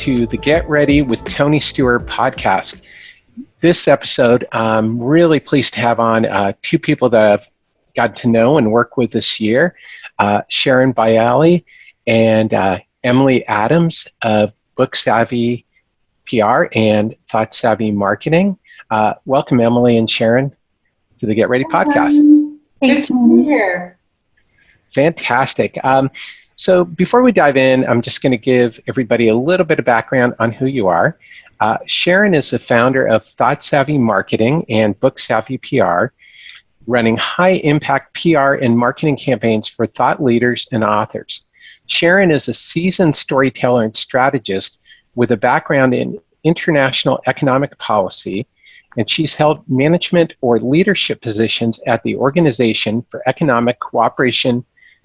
to the Get Ready with Tony Steuer podcast. This episode, I'm really pleased to have on two people that I've gotten to know and work with this year, Sharon Bially and Emily Adams of Book Savvy PR and Thought Savvy Marketing. Welcome, Emily and Sharon, to the Get Ready podcast. Thanks to be here. Fantastic. So before we dive in, I'm just going to give everybody a little bit of background on who you are. Sharon is the founder of Thought Savvy Marketing and Book Savvy PR, running high-impact PR and marketing campaigns for thought leaders and authors. Sharon is a seasoned storyteller and strategist with a background in international economic policy, and she's held management or leadership positions at the Organization for Economic Cooperation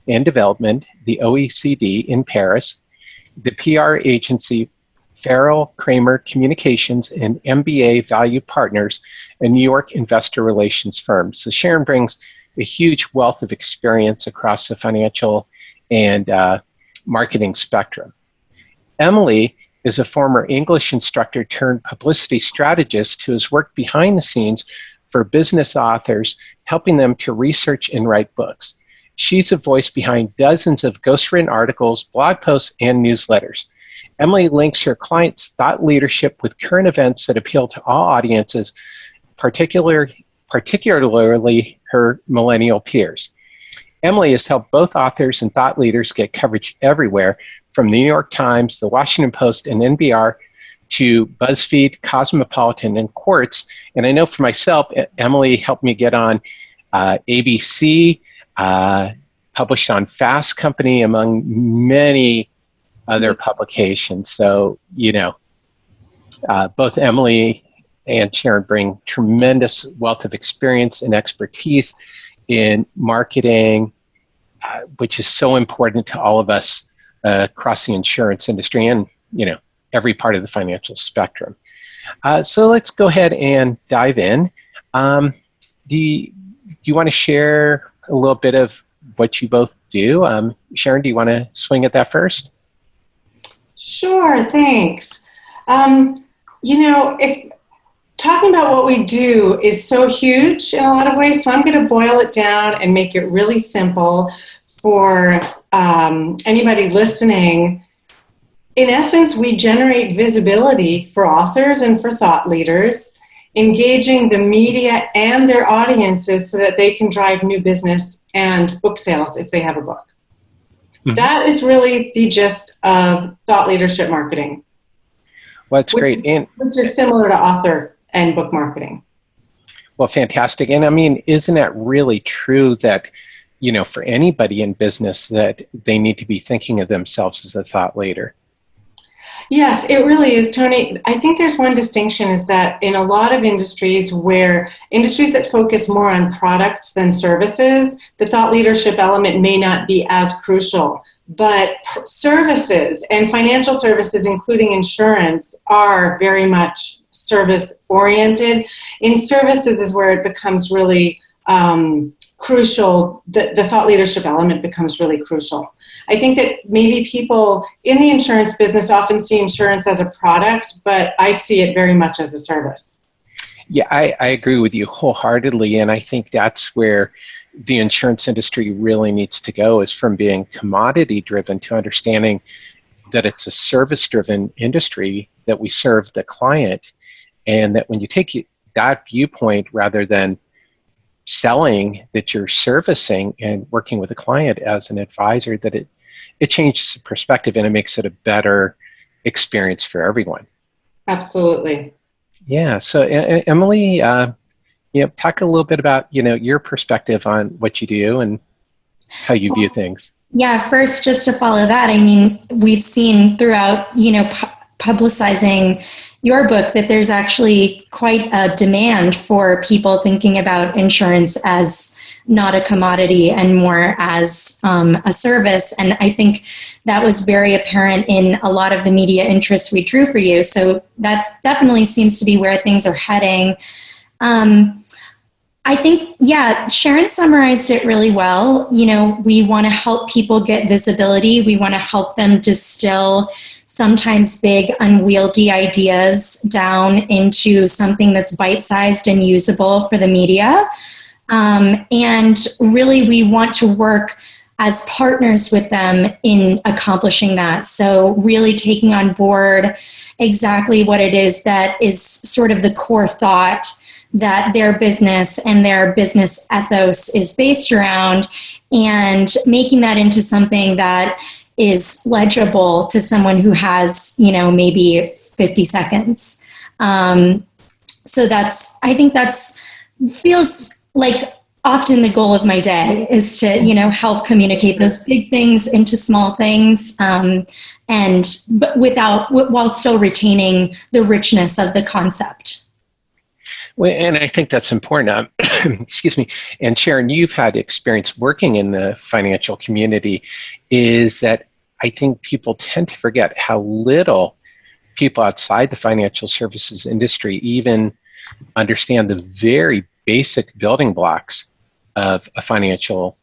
and Development, the OECD, in Paris, the PR agency Farrell Kramer Communications, and MBA Value Partners, a New York investor relations firm. So Sharon brings a huge wealth of experience across the financial and marketing spectrum. Emily is a former English instructor turned publicity strategist who has worked behind the scenes for business authors, helping them to research and write books. She's a voice behind dozens of ghostwritten articles, blog posts, and newsletters. Emily links her clients' thought leadership with current events that appeal to all audiences, particularly her millennial peers. Emily has helped both authors and thought leaders get coverage everywhere, from the New York Times, the Washington Post, and NPR to BuzzFeed, Cosmopolitan, and Quartz. And I know for myself, Emily helped me get on ABC, published on Fast Company, among many other publications. So, both Emily and Sharon bring tremendous wealth of experience and expertise in marketing, which is so important to all of us across the insurance industry and, every part of the financial spectrum. So let's go ahead and dive in. Do you want to share a little bit of what you both do? Sharon, do you want to swing at that first? Sure, thanks. If talking about what we do is so huge in a lot of ways, so I'm going to boil it down and make it really simple for anybody listening. In essence, we generate visibility for authors and for thought leaders, engaging the media and their audiences so that they can drive new business and book sales if they have a book. Mm-hmm. That is really the gist of thought leadership marketing. Well, that's great. Which is similar to author and book marketing. Well, fantastic. And I mean, isn't that really true that, for anybody in business, that they need to be thinking of themselves as a thought leader? Yes, it really is, Tony. I think there's one distinction is that in a lot of industries that focus more on products than services, the thought leadership element may not be as crucial. But services and financial services, including insurance, are very much service-oriented. In services is where it becomes really crucial, the thought leadership element becomes really crucial. I think that maybe people in the insurance business often see insurance as a product, but I see it very much as a service. Yeah, I agree with you wholeheartedly, and I think that's where the insurance industry really needs to go, is from being commodity-driven to understanding that it's a service-driven industry, that we serve the client, and that when you take that viewpoint rather than selling, that you're servicing and working with a client as an advisor, that it changes the perspective and it makes it a better experience for everyone. Absolutely. Yeah. So Emily, talk a little bit about, your perspective on what you do and how you view things. Yeah. First, just to follow that, I mean, we've seen throughout, publicizing your book that there's actually quite a demand for people thinking about insurance as not a commodity and more as a service. And I think that was very apparent in a lot of the media interest we drew for you. So that definitely seems to be where things are heading. I think, Sharon summarized it really well. We want to help people get visibility. We want to help them distill sometimes big, unwieldy ideas down into something that's bite-sized and usable for the media. And really, we want to work as partners with them in accomplishing that. So really taking on board exactly what it is that is sort of the core thought that their business and their business ethos is based around, and making that into something that is legible to someone who has, maybe 50 seconds. So I think that's feels like often the goal of my day is to, help communicate those big things into small things, but while still retaining the richness of the concept. Well, and I think that's important. Excuse me. And Sharon, you've had experience working in the financial community. Is that I think people tend to forget how little people outside the financial services industry even understand the very basic building blocks of a financial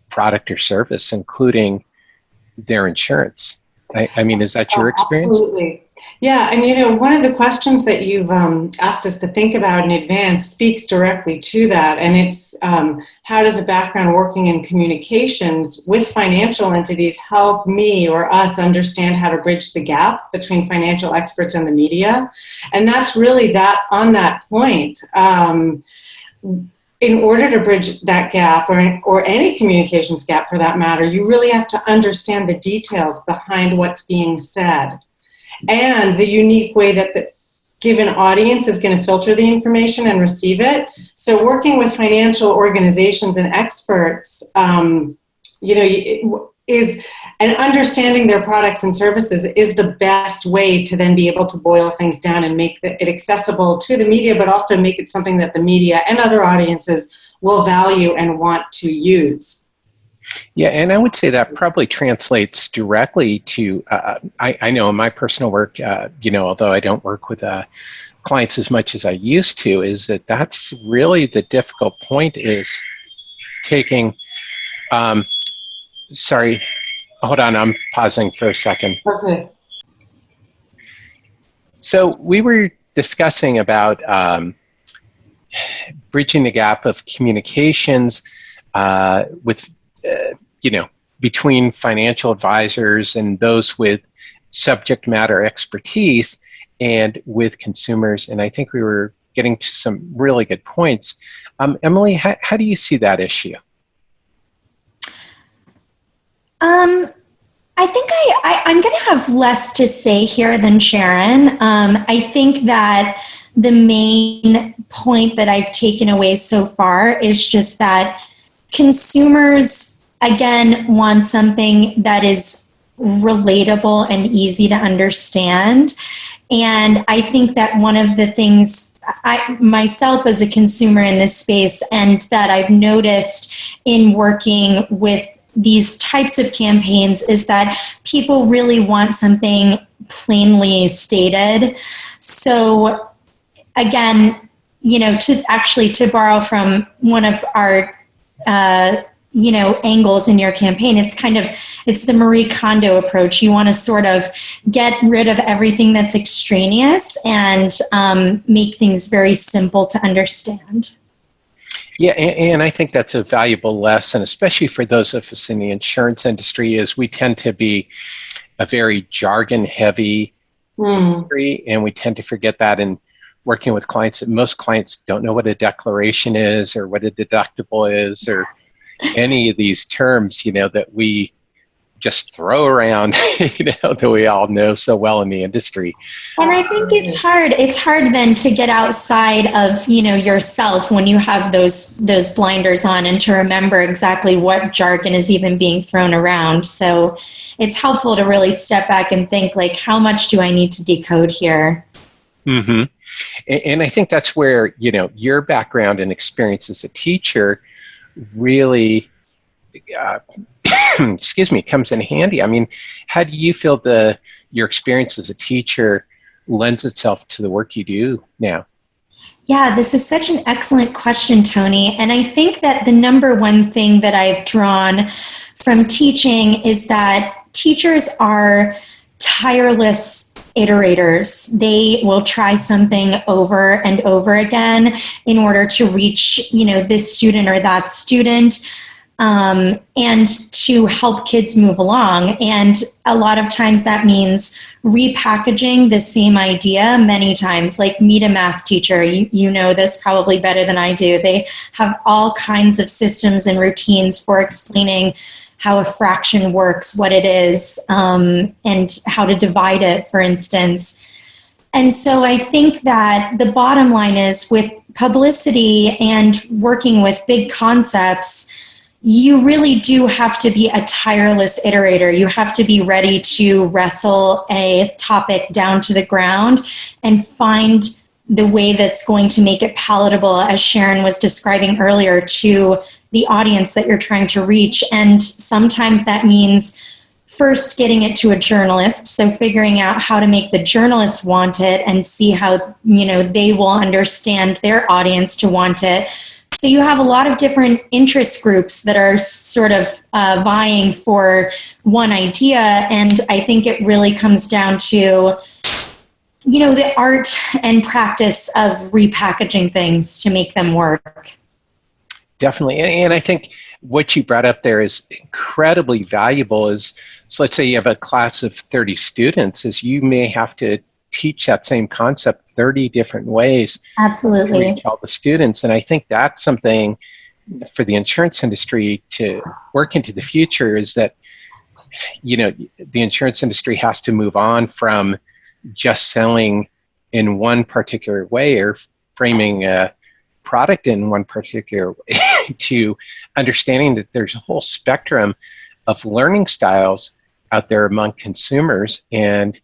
product or service, including their insurance. I mean, is that your experience? Absolutely. Yeah, and one of the questions that you've asked us to think about in advance speaks directly to that, and it's how does a background working in communications with financial entities help me or us understand how to bridge the gap between financial experts and the media? And that's really that on that point. In order to bridge that gap, or any communications gap for that matter, you really have to understand the details behind what's being said and the unique way that the given audience is going to filter the information and receive it. So working with financial organizations and experts, is and understanding their products and services is the best way to then be able to boil things down and make it accessible to the media, but also make it something that the media and other audiences will value and want to use. Yeah, and I would say that probably translates directly to, I know in my personal work, although I don't work with clients as much as I used to, is that's really the difficult point is taking, sorry, hold on, I'm pausing for a second. Okay. So we were discussing about bridging the gap of communications with, between financial advisors and those with subject matter expertise and with consumers. And I think we were getting to some really good points. Emily, how do you see that issue? I think I'm going to have less to say here than Sharon. I think that the main point that I've taken away so far is just that consumers, again, want something that is relatable and easy to understand. And I think that one of the things I myself as a consumer in this space, and that I've noticed in working with these types of campaigns, is that people really want something plainly stated. So again, to borrow from one of our angles in your campaign, it's the Marie Kondo approach. You want to sort of get rid of everything that's extraneous and make things very simple to understand. Yeah, and I think that's a valuable lesson, especially for those of us in the insurance industry, is we tend to be a very jargon-heavy industry, and we tend to forget that in working with clients. That most clients don't know what a declaration is or what a deductible is or any of these terms, that we just throw around, that we all know so well in the industry. And I think it's hard. It's hard then to get outside of, yourself when you have those blinders on and to remember exactly what jargon is even being thrown around. So it's helpful to really step back and think, like, how much do I need to decode here? Mm-hmm. And I think that's where, your background and experience as a teacher really comes in handy. I mean, how do you feel your experience as a teacher lends itself to the work you do now? Yeah, this is such an excellent question, Tony. And I think that the number one thing that I've drawn from teaching is that teachers are tireless iterators. They will try something over and over again in order to reach, this student or that student, and to help kids move along. And a lot of times that means repackaging the same idea many times. Like, meet a math teacher. You know this probably better than I do. They have all kinds of systems and routines for explaining how a fraction works, what it is, and how to divide it, for instance. And so I think that the bottom line is, with publicity and working with big concepts, you really do have to be a tireless iterator. You have to be ready to wrestle a topic down to the ground and find the way that's going to make it palatable, as Sharon was describing earlier, to the audience that you're trying to reach. And sometimes that means first getting it to a journalist, so figuring out how to make the journalist want it and see how, they will understand their audience to want it. So you have a lot of different interest groups that are sort of vying for one idea. And I think it really comes down to, the art and practice of repackaging things to make them work. Definitely. And I think what you brought up there is incredibly valuable. So let's say you have a class of 30 students, is you may have to teach that same concept 30 different ways. Absolutely. To reach all the students. And I think that's something for the insurance industry to work into the future, is that, the insurance industry has to move on from just selling in one particular way or framing a product in one particular way to understanding that there's a whole spectrum of learning styles out there among consumers, and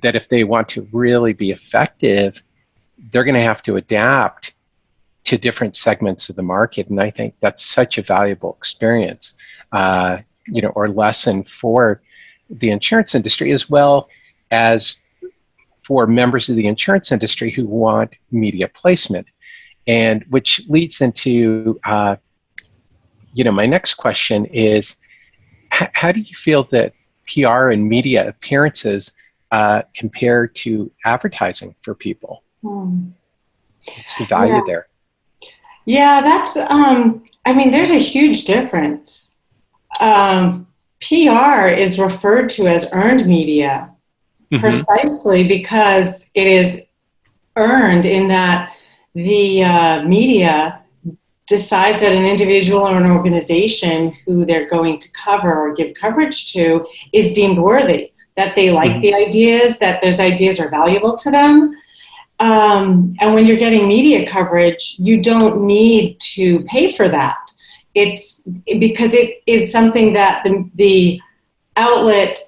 that if they want to really be effective, they're going to have to adapt to different segments of the market. And I think that's such a valuable experience, or lesson for the insurance industry, as well as for members of the insurance industry who want media placement. And which leads into, my next question is, how do you feel that PR and media appearances compare to advertising for people? What's the value there? Yeah, that's, there's a huge difference. PR is referred to as earned media, precisely because it is earned in that the media decides that an individual or an organization who they're going to cover or give coverage to is deemed worthy, that they like the ideas, that those ideas are valuable to them. And when you're getting media coverage, you don't need to pay for that. It's because it is something that the outlet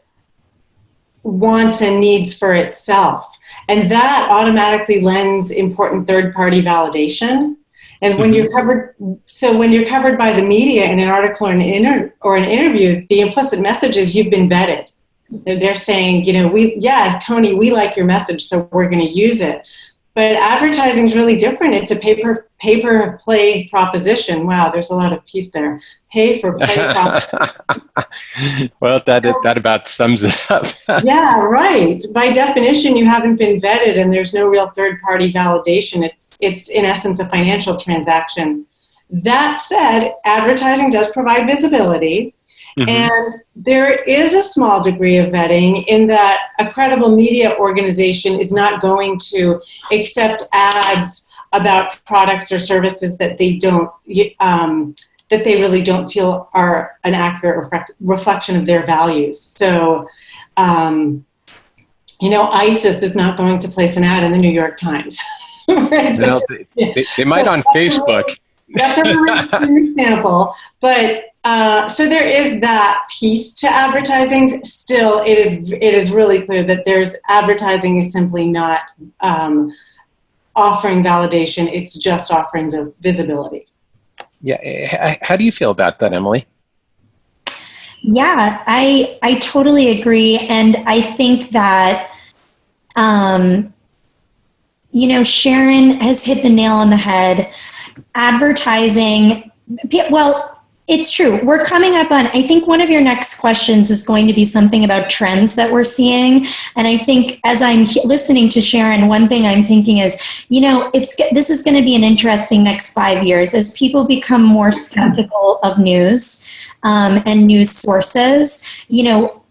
wants and needs for itself. And that automatically lends important third-party validation. And when you're covered, when you're covered by the media in an article or an interview, the implicit message is you've been vetted. They're saying, Tony, we like your message, so we're going to use it. But advertising is really different. It's a pay-per-play proposition. Wow, there's a lot of peace there. Pay-for-play proposition. Well, that about sums it up. Yeah, right. By definition, you haven't been vetted, and there's no real third-party validation. It's in essence a financial transaction. That said, advertising does provide visibility. And there is a small degree of vetting in that a credible media organization is not going to accept ads about products or services that they don't, that they really don't feel are an accurate reflection of their values. So, ISIS is not going to place an ad in the New York Times. Right? No, they might on Facebook. That's a really extreme example, but so there is that piece to advertising. Still, it is really clear that advertising is simply not offering validation. It's just offering the visibility. Yeah. How do you feel about that, Emily? Yeah, I totally agree. And I think that, Sharon has hit the nail on the head. Advertising, well, It's true. We're coming up on, I think one of your next questions is going to be something about trends that we're seeing. And I think as I'm listening to Sharon, one thing I'm thinking is, this is going to be an interesting next 5 years as people become more skeptical of news and news sources.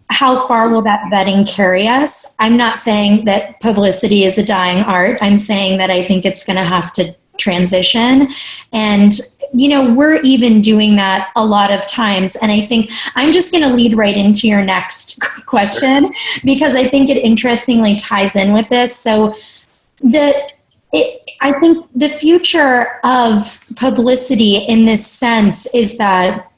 How far will that vetting carry us? I'm not saying that publicity is a dying art. I'm saying that I think it's going to have to transition. And we're even doing that a lot of times. And I think I'm just going to lead right into your next question because I think it interestingly ties in with this. So I think the future of publicity in this sense is that,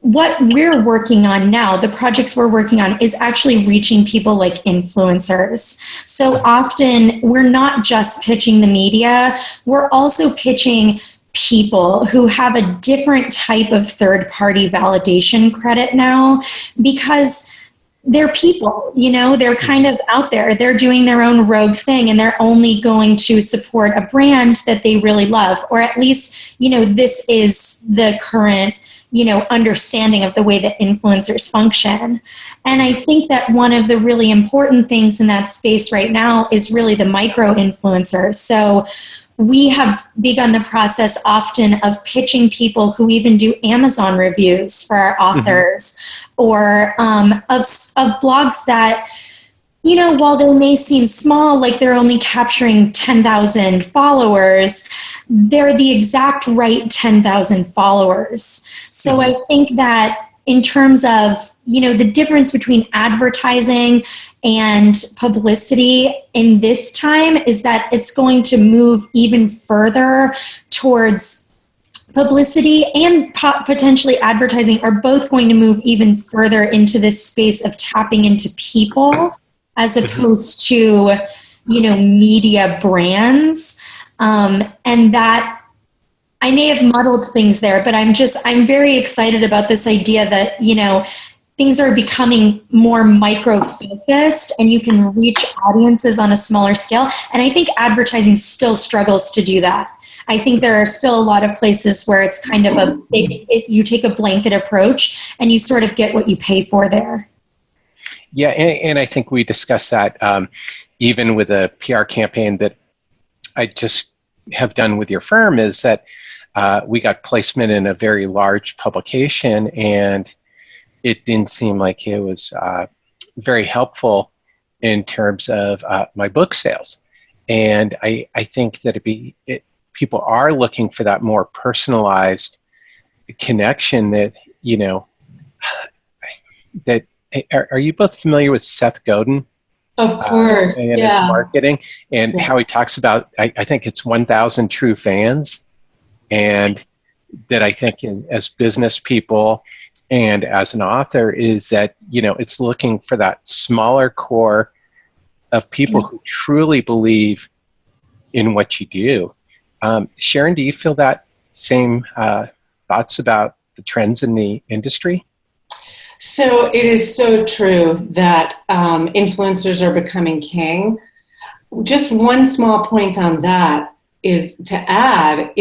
what we're working on now, the projects we're working on, is actually reaching people like influencers. So often we're not just pitching the media, we're also pitching people who have a different type of third-party validation credit now because they're people, they're kind of out there. They're doing their own rogue thing and they're only going to support a brand that they really love, or at least, this is the current understanding of the way that influencers function. And I think that one of the really important things in that space right now is really the micro influencers. So we have begun the process often of pitching people who even do Amazon reviews for our authors, or of blogs that, while they may seem small, like they're only capturing 10,000 followers, they're the exact right 10,000 followers. So I think that in terms of, the difference between advertising and publicity in this time is that it's going to move even further towards publicity, and potentially advertising are both going to move even further into this space of tapping into people as opposed to, media brands. And that I may have muddled things there, but I'm very excited about this idea that, things are becoming more micro-focused and you can reach audiences on a smaller scale. And I think advertising still struggles to do that. I think there are still a lot of places where it's kind of you take a blanket approach and you sort of get what you pay for there. Yeah, and I think we discussed that even with a PR campaign that I just have done with your firm, is that we got placement in a very large publication, and it didn't seem like it was very helpful in terms of my book sales. And I think that people are looking for that more personalized connection that, that, are you both familiar with Seth Godin? Of course, and his marketing, and how he talks about, I think it's 1,000 true fans, and that I think as business people and as an author is that, it's looking for that smaller core of people who truly believe in what you do. Sharon, do you feel that same thoughts about the trends in the industry? So it is so true that influencers are becoming king. Just one small point on that is that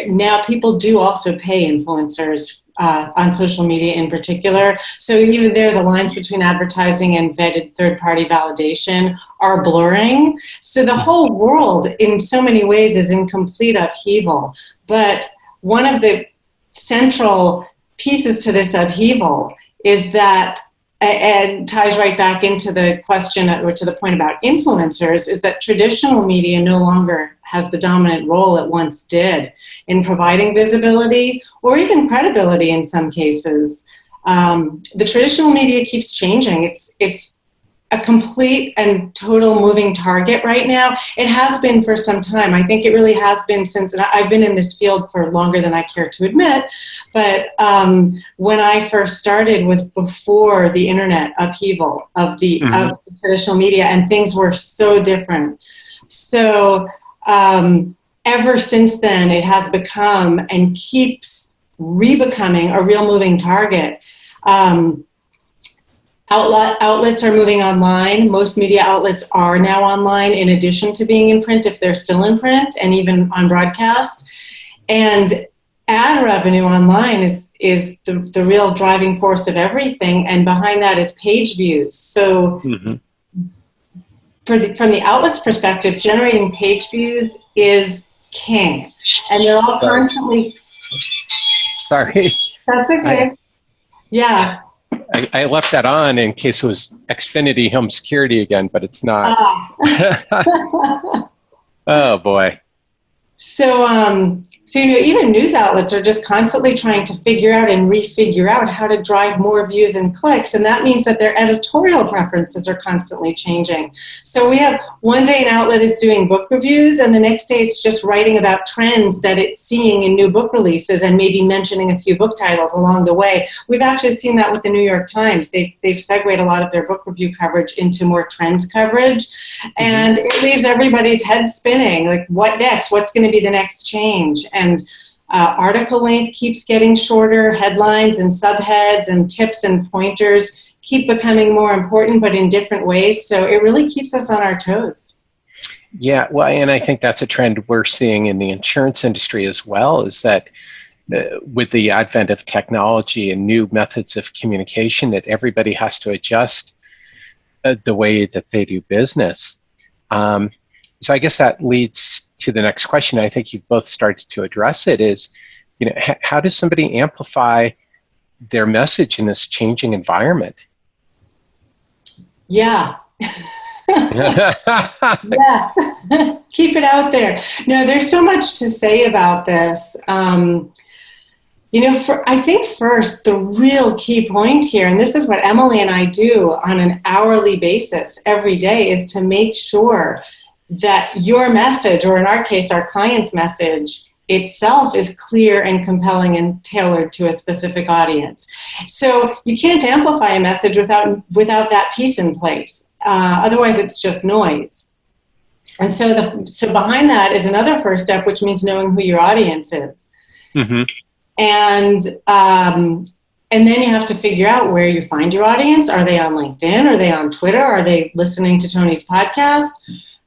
now people do also pay influencers on social media in particular. So even there, the lines between advertising and vetted third-party validation are blurring. So the whole world in so many ways is in complete upheaval. But one of the central pieces to this upheaval is that, and ties right back into the question or to the point about influencers, is that traditional media no longer has the dominant role it once did in providing visibility or even credibility in some cases. The traditional media keeps changing. It's a complete and total moving target right now. It has been for some time. I think it really has been since, and I've been in this field for longer than I care to admit, but when I first started was before the internet upheaval of the traditional media, and things were so different. So ever since then, it has become and keeps re-becoming a real moving target. Outlets are moving online. Most media outlets are now online in addition to being in print, if they're still in print, and even on broadcast. And ad revenue online is the real driving force of everything, and behind that is page views. So from the outlet's perspective, generating page views is king, and they're all constantly. Sorry. That's okay. Yeah. I left that on in case it was Xfinity home security again, but it's not. Oh boy. So, even news outlets are just constantly trying to figure out and refigure out how to drive more views and clicks, and that means that their editorial preferences are constantly changing. So we have one day an outlet is doing book reviews, and the next day it's just writing about trends that it's seeing in new book releases and maybe mentioning a few book titles along the way. We've actually seen that with the New York Times. They've segued a lot of their book review coverage into more trends coverage, and it leaves everybody's head spinning, like what next? What's going to be the next change? And article length keeps getting shorter, headlines and subheads and tips and pointers keep becoming more important, but in different ways. So it really keeps us on our toes. Yeah, well, and I think that's a trend we're seeing in the insurance industry as well, is that with the advent of technology and new methods of communication, that everybody has to adjust the way that they do business. So I guess that leads to the next question. I think you've both started to address it, is, how does somebody amplify their message in this changing environment? Yeah. Yes. Keep it out there. No, there's so much to say about this. I think first, the real key point here, and this is what Emily and I do on an hourly basis every day, is to make sure that your message, or in our case, our client's message itself, is clear and compelling and tailored to a specific audience. So you can't amplify a message without that piece in place. Otherwise, it's just noise. And so behind that is another first step, which means knowing who your audience is. Mm-hmm. And then you have to figure out where you find your audience. Are they on LinkedIn? Are they on Twitter? Are they listening to Tony's podcast?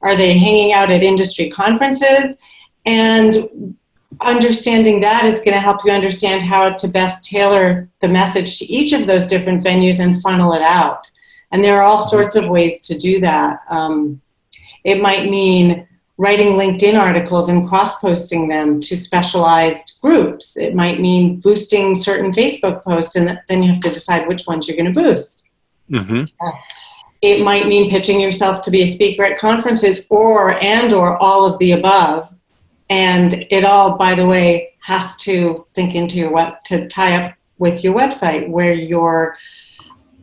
Are they hanging out at industry conferences? And understanding that is going to help you understand how to best tailor the message to each of those different venues and funnel it out. And there are all sorts of ways to do that. It might mean writing LinkedIn articles and cross-posting them to specialized groups. It might mean boosting certain Facebook posts, and then you have to decide which ones you're going to boost. Mm-hmm. It might mean pitching yourself to be a speaker at conferences, or all of the above. And it all, by the way, has to sync into to tie up with your website, where your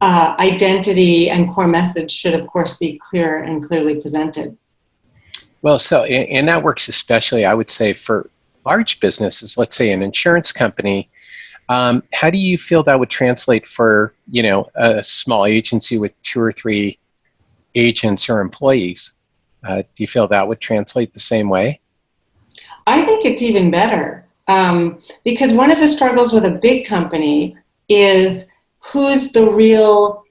identity and core message should, of course, be clear and clearly presented. Well, and that works especially, I would say, for large businesses, let's say an insurance company. How do you feel that would translate for, a small agency with 2 or 3 agents or employees? Do you feel that would translate the same way? I think it's even better, because one of the struggles with a big company is who's the real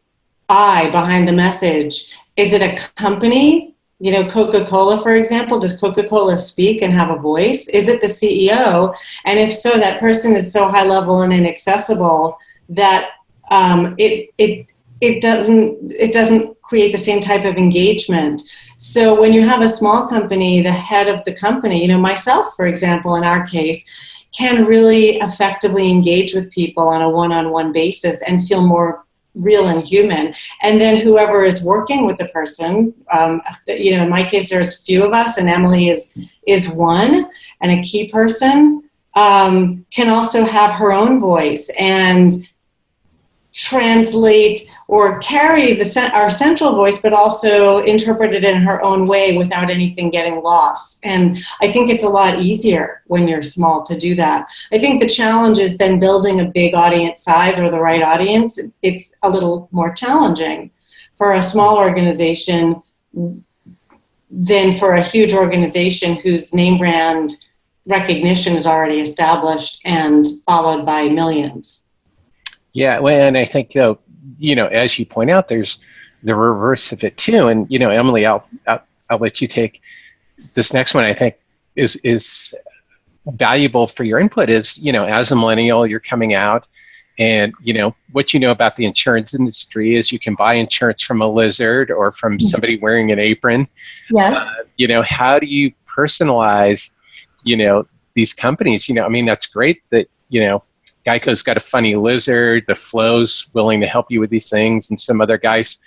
eye behind the message. Is it a company? Coca-Cola, for example, does Coca-Cola speak and have a voice? Is it the CEO? And if so, that person is so high level and inaccessible that it doesn't create the same type of engagement. So when you have a small company, the head of the company, myself, for example, in our case, can really effectively engage with people on a one-on-one basis and feel more real and human. And then whoever is working with the person, in my case, there's a few of us, and Emily is one, and a key person, can also have her own voice and translate or carry our central voice, but also interpret it in her own way without anything getting lost. And I think it's a lot easier when you're small to do that. I think the challenge is then building a big audience size, or the right audience. It's a little more challenging for a small organization than for a huge organization whose name brand recognition is already established and followed by millions. Yeah, well, and I think, as you point out, there's the reverse of it too. And Emily, I'll let you take this next one. I think is valuable for your input is, as a millennial, you're coming out and, what you know about the insurance industry is you can buy insurance from a lizard or from somebody wearing an apron. Yeah. How do you personalize, these companies? That's great that, Geico's got a funny lizard, the Flo's willing to help you with these things, and some other guys,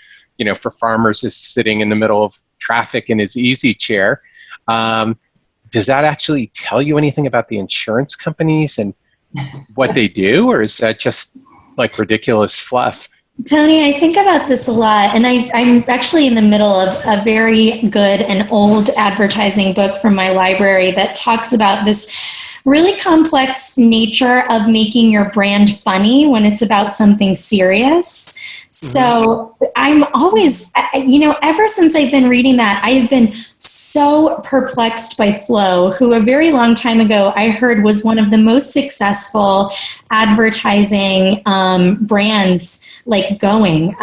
for farmers is sitting in the middle of traffic in his easy chair. Does that actually tell you anything about the insurance companies and what they do, or is that just like ridiculous fluff? Tony, I think about this a lot, and I'm actually in the middle of a very good and old advertising book from my library that talks about this really complex nature of making your brand funny when it's about something serious. So I'm always, ever since I've been reading that, I've been so perplexed by Flo, who a very long time ago I heard was one of the most successful advertising brands going.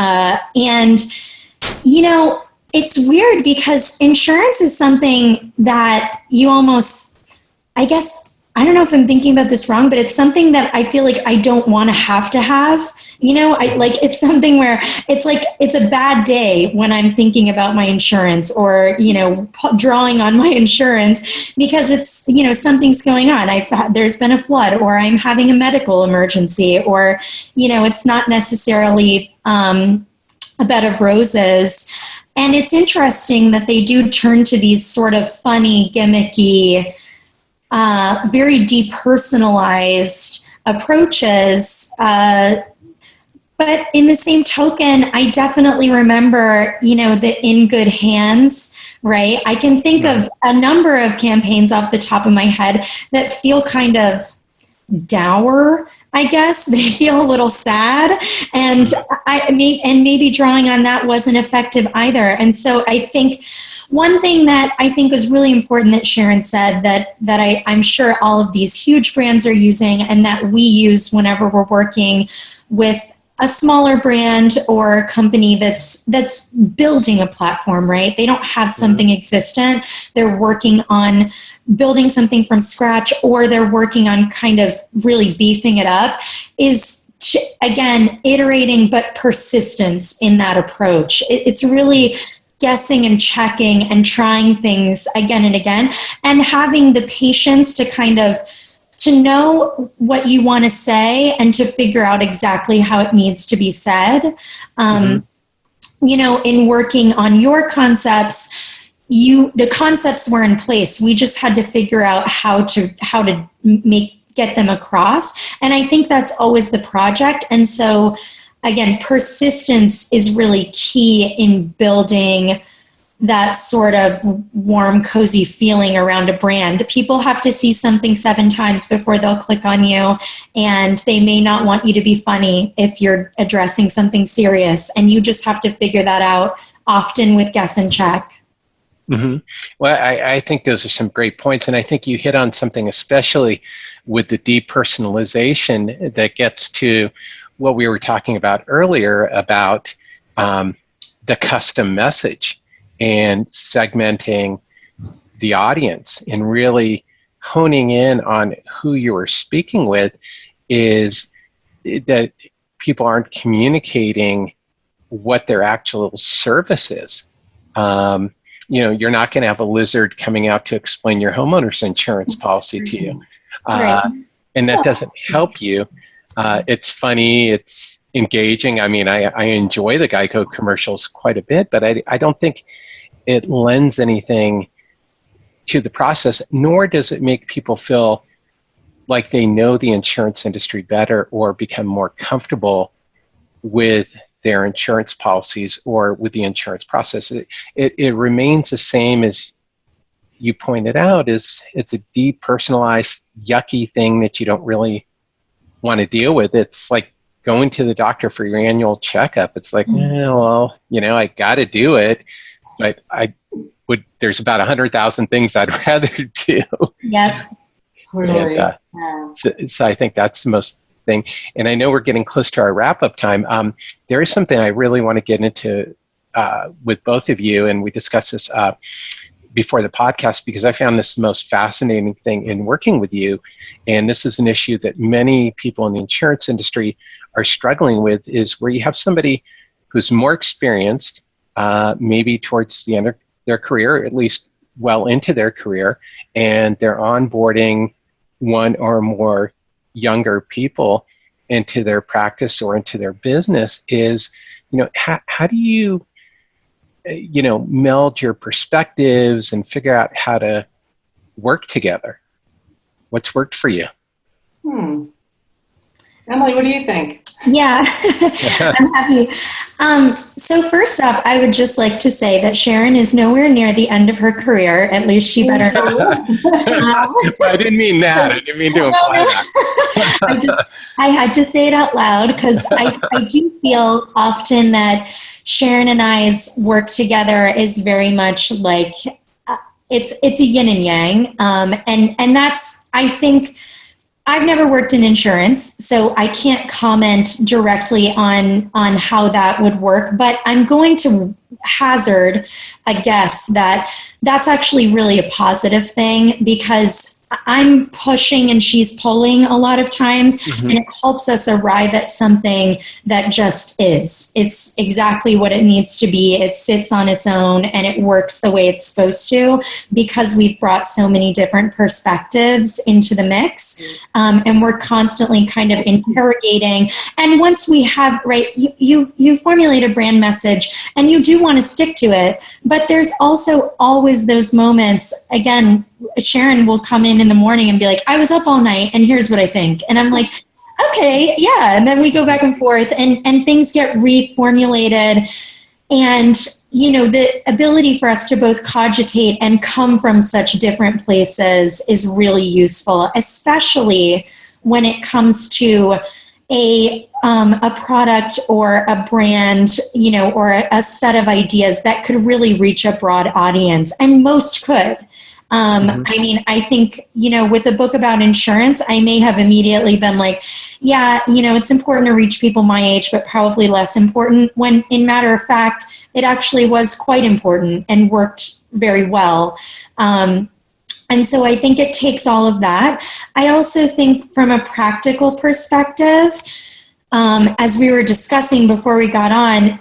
It's weird because insurance is something that you almost, I guess, I don't know if I'm thinking about this wrong, but it's something that I feel like I don't want to have. It's something where it's a bad day when I'm thinking about my insurance or, drawing on my insurance because it's, something's going on. There's been a flood or I'm having a medical emergency or, it's not necessarily a bed of roses. And it's interesting that they do turn to these sort of funny, gimmicky, very depersonalized approaches. But in the same token, I definitely remember, the In Good Hands, right? I can think of a number of campaigns off the top of my head that feel kind of dour, I guess. They feel a little sad, and maybe drawing on that wasn't effective either. And so I think one thing that I think was really important that Sharon said that I'm sure all of these huge brands are using and that we use whenever we're working with a smaller brand or a company that's building a platform, right? They don't have something existent. They're working on building something from scratch, or they're working on kind of really beefing it up, is again, iterating, but persistence in that approach. It's really guessing and checking and trying things again and again, and having the patience to kind of to know what you want to say and to figure out exactly how it needs to be said. In working on your concepts, the concepts were in place. We just had to figure out how to get them across. And I think that's always the project. And so again, persistence is really key in building that sort of warm, cozy feeling around a brand. People have to see something 7 times before they'll click on you, and they may not want you to be funny if you're addressing something serious, and you just have to figure that out, often with guess and check. Well, I think those are some great points, and I think you hit on something, especially with the depersonalization, that gets to what we were talking about earlier about the custom message and segmenting the audience and really honing in on who you are speaking with, is that people aren't communicating what their actual service is. You're not going to have a lizard coming out to explain your homeowner's insurance policy to you. And that doesn't help you. It's funny, it's engaging. I enjoy the Geico commercials quite a bit, but I don't think it lends anything to the process, nor does it make people feel like they know the insurance industry better or become more comfortable with their insurance policies or with the insurance process. It remains the same, as you pointed out, is it's a depersonalized, yucky thing that you don't really want to deal with. It's like going to the doctor for your annual checkup. It's like, I got to do it, but there's about 100,000 things I'd rather do. Yeah, totally. So I think that's the most thing. And I know we're getting close to our wrap-up time. There is something I really want to get into with both of you, and we discussed this. before the podcast because I found this the most fascinating thing in working with you. And this is an issue that many people in the insurance industry are struggling with, is where you have somebody who's more experienced, maybe towards the end of their career, or at least well into their career, and they're onboarding one or more younger people into their practice or into their business. Is, how do you, meld your perspectives and figure out how to work together? What's worked for you? Emily, what do you think? Yeah, I'm happy. So first off, I would just like to say that Sharon is nowhere near the end of her career. At least she better not. I didn't mean that. I didn't mean to imply that. I had to say it out loud because I do feel often that Sharon and I's work together is very much like it's a yin and yang, and that's, I think, I've never worked in insurance, so I can't comment directly on how that would work, but I'm going to hazard a guess that that's actually really a positive thing, because I'm pushing and she's pulling a lot of times, and it helps us arrive at something that just is. It's exactly what it needs to be. It sits on its own and it works the way it's supposed to, because we've brought so many different perspectives into the mix, and we're constantly kind of interrogating. And once we have, right, you formulate a brand message and you do want to stick to it, but there's also always those moments, again, Sharon will come in the morning and be like, I was up all night and here's what I think. And I'm like, okay, yeah. And then we go back and forth and things get reformulated. And, the ability for us to both cogitate and come from such different places is really useful, especially when it comes to a product or a brand, or a set of ideas that could really reach a broad audience. And most could. I think, with a book about insurance, I may have immediately been like, yeah, it's important to reach people my age, but probably less important, when in matter of fact, it actually was quite important and worked very well. And so I think it takes all of that. I also think from a practical perspective, as we were discussing before we got on,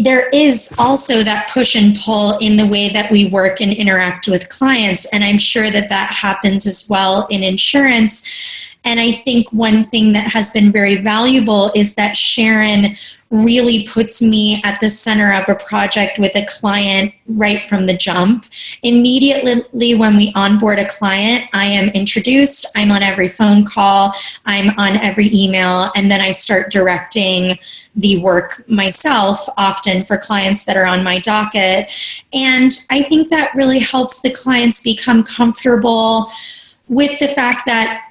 there is also that push and pull in the way that we work and interact with clients. And I'm sure that happens as well in insurance. And I think one thing that has been very valuable is that Sharon really puts me at the center of a project with a client right from the jump. Immediately when we onboard a client, I am introduced, I'm on every phone call, I'm on every email, and then I start directing the work myself, often for clients that are on my docket. And I think that really helps the clients become comfortable with the fact that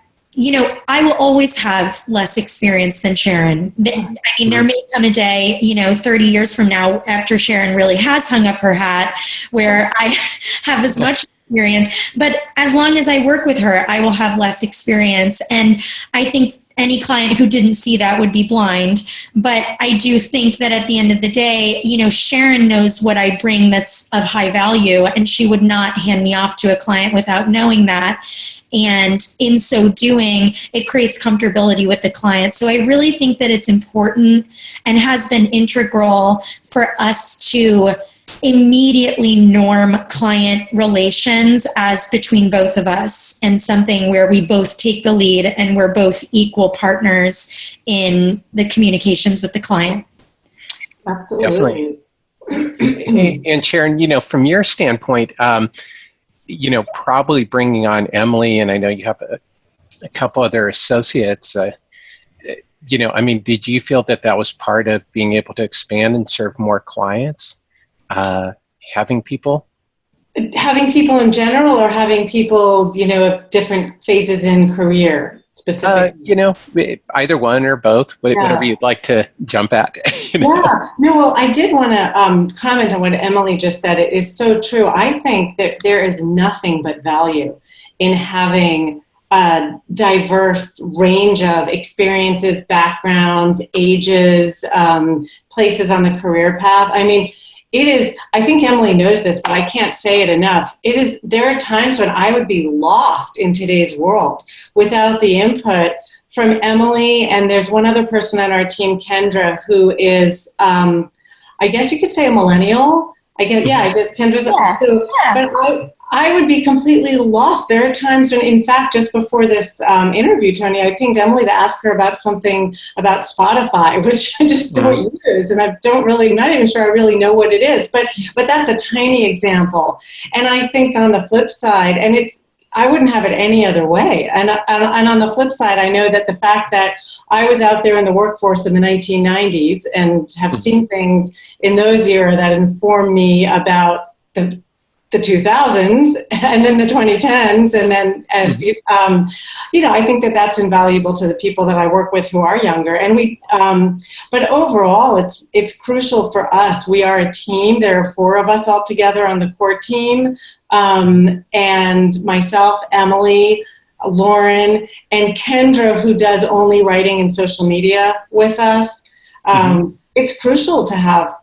I will always have less experience than Sharon. There may come a day, 30 years from now, after Sharon really has hung up her hat, where I have as much experience. But as long as I work with her, I will have less experience. And I think any client who didn't see that would be blind. But I do think that at the end of the day, Sharon knows what I bring that's of high value, and she would not hand me off to a client without knowing that. And in so doing, it creates comfortability with the client. So I really think that it's important and has been integral for us to immediately norm client relations as between both of us, and something where we both take the lead and we're both equal partners in the communications with the client. Absolutely. Definitely. And Sharon, from your standpoint, probably bringing on Emily, and I know you have a couple other associates, did you feel that was part of being able to expand and serve more clients? Having people in general, or having people, at different phases in career specifically? Either one or both, whatever you'd like to jump at. Yeah. No, well, I did want to comment on what Emily just said. It is so true. I think that there is nothing but value in having a diverse range of experiences, backgrounds, ages, places on the career path. it is, I think Emily knows this, but I can't say it enough. There are times when I would be lost in today's world without the input from Emily, and there's one other person on our team, Kendra, who is, I guess you could say a millennial. I guess Kendra's, Yeah. so, Yeah. but I would be completely lost. There are times when, in fact, just before this interview, Tony, I pinged Emily to ask her about something about Spotify, which I just don't use, and not even sure I really know what it is, but that's a tiny example. And I think on the flip side, I wouldn't have it any other way. And on the flip side, I know that the fact that I was out there in the workforce in the 1990s and have seen things in those years that informed me about the 2000s and then the 2010s, I think that that's invaluable to the people that I work with who are younger. And but overall, it's crucial for us. We are a team. There are 4 of us all together on the core team, and myself, Emily, Lauren, and Kendra, who does only writing and social media with us. It's crucial to have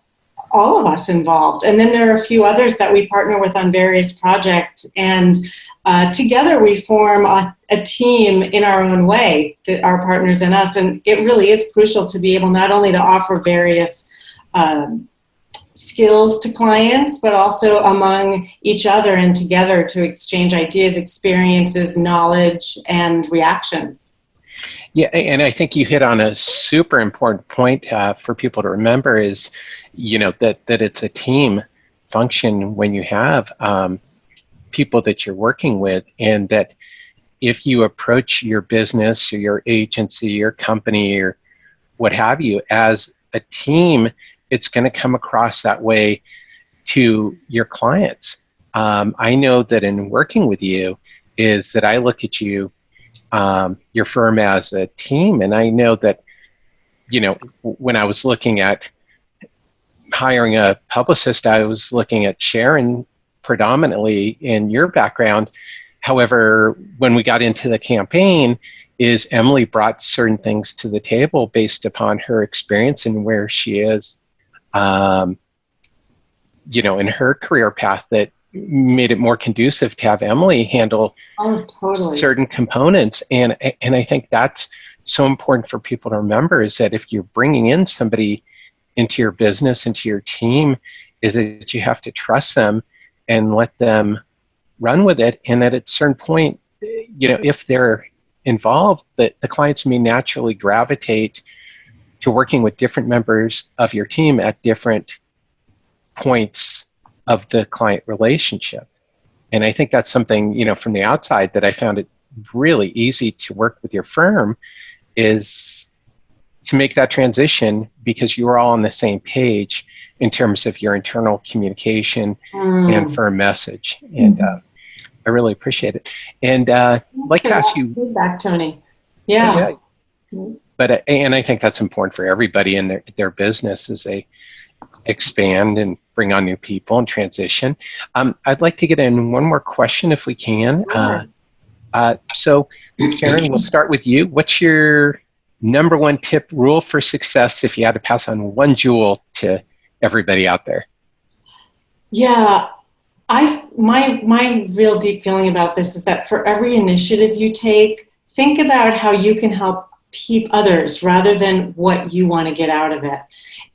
all of us involved. And then there are a few others that we partner with on various projects. And together we form a team in our own way, that our partners and us. And it really is crucial to be able not only to offer various skills to clients, but also among each other and together to exchange ideas, experiences, knowledge, and reactions. Yeah, and I think you hit on a super important point for people to remember is, that it's a team function when you have people that you're working with, and that if you approach your business or your agency, your company, or what have you, as a team, it's going to come across that way to your clients. I know that in working with you is that I look at you, your firm, as a team, and I know that, when I was looking at hiring a publicist, I was looking at Sharon predominantly in your background. However, when we got into the campaign, is Emily brought certain things to the table based upon her experience and where she is, in her career path, that made it more conducive to have Emily handle certain components. And I think that's so important for people to remember, is that if you're bringing in somebody into your business, into your team, is that you have to trust them and let them run with it. And that at a certain point, if they're involved, that the clients may naturally gravitate to working with different members of your team at different points of the client relationship. And I think that's something, from the outside, that I found it really easy to work with your firm, is to make that transition, because you were all on the same page in terms of your internal communication and firm message. And I really appreciate it. And I'd like to ask you feedback, Tony. Yeah. But and I think that's important for everybody in their business as they expand and bring on new people and transition. I'd like to get in one more question if we can. So Sharon, we'll start with you. What's your number one tip, rule for success, if you had to pass on one jewel to everybody out there? Yeah, my real deep feeling about this is that for every initiative you take, think about how you can help others rather than what you want to get out of it.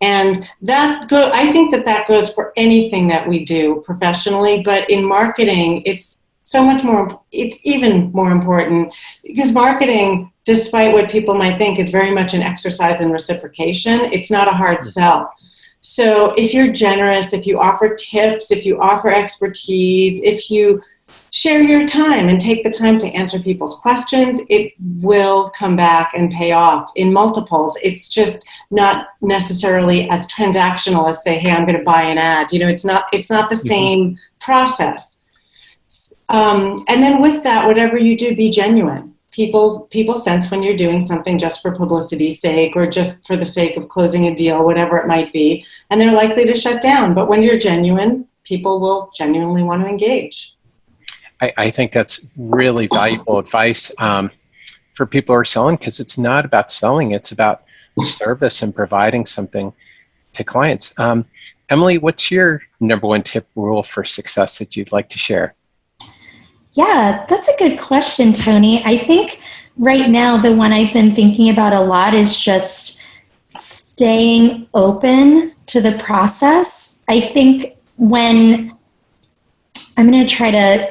And I think that goes for anything that we do professionally, but in marketing, it's even more important, because marketing, despite what people might think, is very much an exercise in reciprocation. It's not a hard sell. So if you're generous, if you offer tips, if you offer expertise, if you share your time and take the time to answer people's questions, it will come back and pay off in multiples. It's just not necessarily as transactional as, say, hey, I'm going to buy an ad. It's not the same process. And then with that, whatever you do, be genuine. People sense when you're doing something just for publicity's sake or just for the sake of closing a deal, whatever it might be, and they're likely to shut down. But when you're genuine, people will genuinely want to engage. I think that's really valuable advice for people who are selling, because it's not about selling, it's about service and providing something to clients. Emily, what's your number one tip rule for success that you'd like to share? Yeah, that's a good question, Tony. I think right now the one I've been thinking about a lot is just staying open to the process. I think when I'm going to try to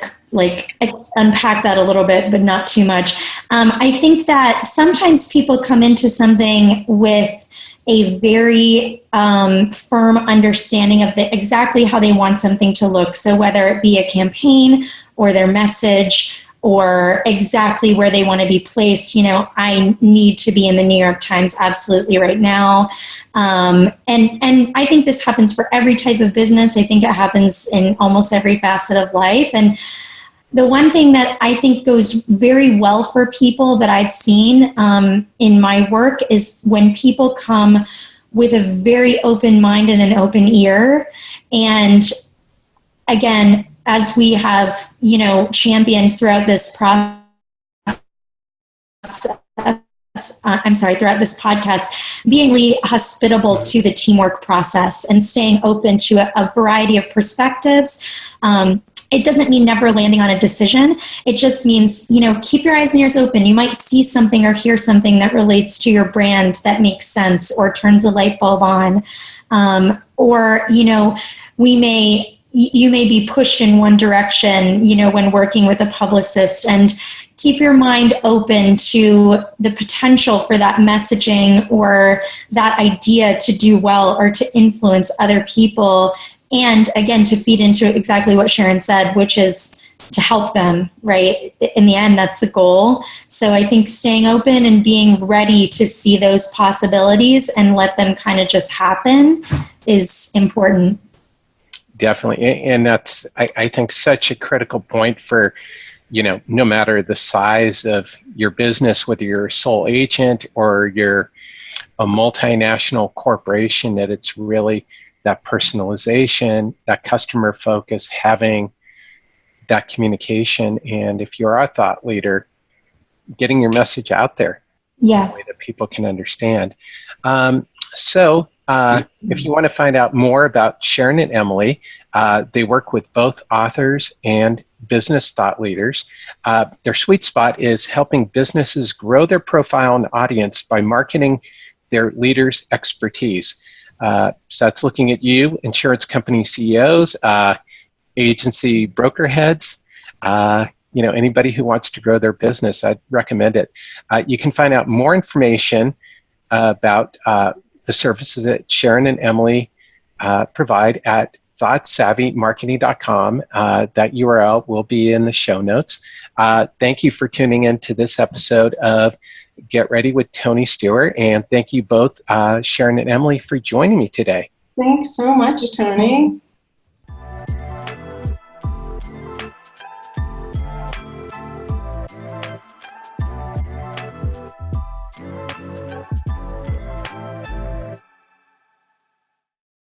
unpack that a little bit, but not too much. I think that sometimes people come into something with a very firm understanding of exactly how they want something to look. So whether it be a campaign or their message or exactly where they want to be placed, I need to be in the New York Times absolutely right now. And I think this happens for every type of business. I think it happens in almost every facet of life. And the one thing that I think goes very well for people that I've seen in my work is when people come with a very open mind and an open ear. And again, as we have, championed throughout this process, throughout this podcast, being really hospitable to the teamwork process and staying open to a variety of perspectives. It doesn't mean never landing on a decision. It just means, keep your eyes and ears open. You might see something or hear something that relates to your brand that makes sense or turns a light bulb on. You may be pushed in one direction, when working with a publicist, and keep your mind open to the potential for that messaging or that idea to do well or to influence other people. And again, to feed into exactly what Sharon said, which is to help them, right? In the end, that's the goal. So I think staying open and being ready to see those possibilities and let them kind of just happen is important. Definitely. And that's, I think, such a critical point for, no matter the size of your business, whether you're a sole agent or you're a multinational corporation, that it's really that personalization, that customer focus, having that communication. And if you're a thought leader, getting your message out there in a way that people can understand. If you want to find out more about Sharon and Emily, they work with both authors and business thought leaders. Their sweet spot is helping businesses grow their profile and audience by marketing their leaders' expertise. So that's looking at you, insurance company CEOs, agency broker heads, anybody who wants to grow their business. I'd recommend it. You can find out more information about the services that Sharon and Emily provide at thoughtsavvymarketing.com. That URL will be in the show notes. Thank you for tuning in to this episode of Get Ready with Tony Steuer, and thank you both, Sharon and Emily, for joining me today. Thanks so much, Tony.